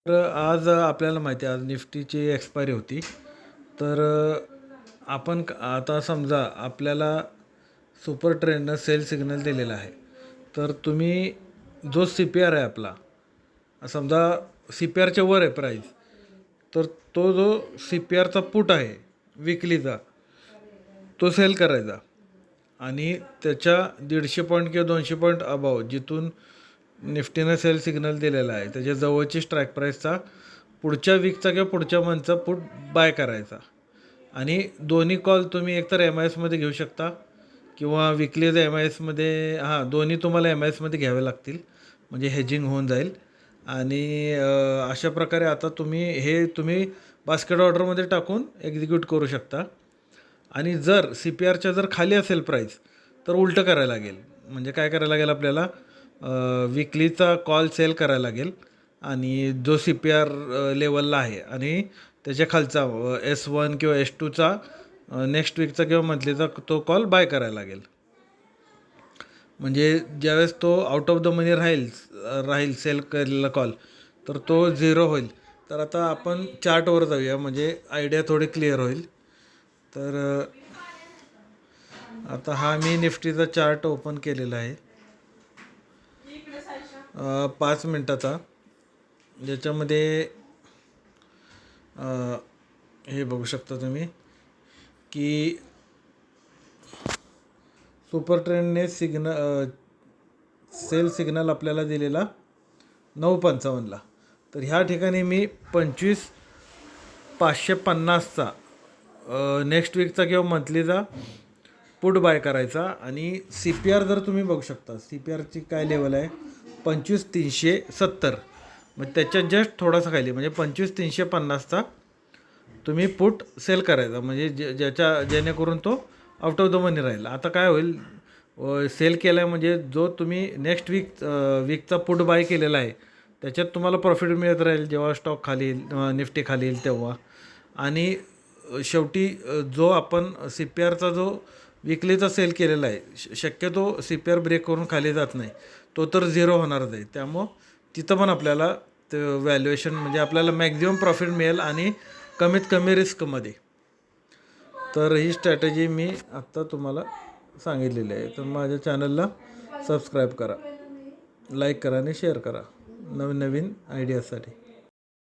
तर आज आपल्याला माहिती आहे आज निफ्टीची एक्सपायरी होती. तर आपण आता समजा आपल्याला सुपर ट्रेंडनं सेल सिग्नल दिलेला आहे. तर तुम्ही जो सी पी आर आहे आपला, समजा सी पी आरच्या वर आहे प्राईस, तर तो जो सी पी आरचा पुट आहे विकलीचा, तो सेल करायचा आणि त्याच्या 150 पॉईंट किंवा 200 पॉईंट अबाव जिथून निफ्टीनं सेल सिग्नल दिलेला आहे त्याच्या जवळची स्ट्राईक प्राईसचा पुढच्या वीकचा किंवा पुढच्या मंथचा पुट बाय करायचा. आणि दोन्ही कॉल तुम्ही एकतर एम आय एसमध्ये घेऊ शकता किंवा विकलीचा एम आय एसमध्ये, दोन्ही तुम्हाला एम आय एसमध्ये घ्यावे लागतील, म्हणजे हेजिंग होऊन जाईल. आणि अशा प्रकारे आता तुम्ही बास्केट ऑर्डरमध्ये टाकून एक्झिक्यूट करू शकता. आणि जर सी पी आरच्या जर खाली असेल प्राईस तर उलटं करायला लागेल. म्हणजे काय करायला लागेल आपल्याला, विकलीचा कॉल सेल करायला लागेल आणि जो सी पी आर लेवलला आहे आणि त्याच्या खालचा S1 किंवा S2चा नेक्स्ट वीकचा किंवा मंथलीचा तो कॉल बाय करायला लागेल. म्हणजे ज्यावेळेस तो आउट ऑफ द मनी राहील सेल केलेला कॉल, तर तो 0 होईल. तर आता आपण चार्टवर जाऊया म्हणजे आयडिया थोडी क्लिअर होईल. तर आता हा मी निफ्टीचा चार्ट ओपन केलेला आहे 5 मिनटाचा, ज्याच्यामध्ये हे बघू शकता तुम्ही की सुपर ट्रेंडने सेल सिग्नल आपल्याला दिलेला 9:55ला. तर ह्या ठिकाणी मी 25,550चा नेक्स्ट वीकचा किंवा मंथलीचा पुट बाय करायचा. आणि सी पी आर जर तुम्ही बघू शकता, सी पी आरची काय लेवल आहे 25,370, मग त्याच्यात जस्ट थोडासा खाली म्हणजे 25,350चा तुम्ही पुट सेल करायचा, म्हणजे जेणेकरून तो आउट ऑफ द मनी राहील. आता काय होईल, सेल केला आहे म्हणजे जो तुम्ही नेक्स्ट वीकचा पुट बाय केलेला आहे त्याच्यात तुम्हाला प्रॉफिट मिळत राहील जेव्हा स्टॉक खाली येईल, निफ्टी खाली येईल तेव्हा. आणि शेवटी जो आपण सी पी आरचा जो विकलीचा सेल केलेला आहे, शक्यतो सी पी आर ब्रेक करून खाली जात नाही, तो तर 0 होणारच आहे. त्यामुळं तिथं पण आपल्याला ते व्हॅल्युएशन म्हणजे आपल्याला मॅक्झिमम प्रॉफिट मिळेल आणि कमीत कमी रिस्कमध्ये. तर ही स्ट्रॅटेजी मी आत्ता तुम्हाला सांगितलेली आहे. तर माझ्या चॅनलला सबस्क्राईब करा, लाईक करा आणि शेअर करा नवीन नवीन आयडियासाठी.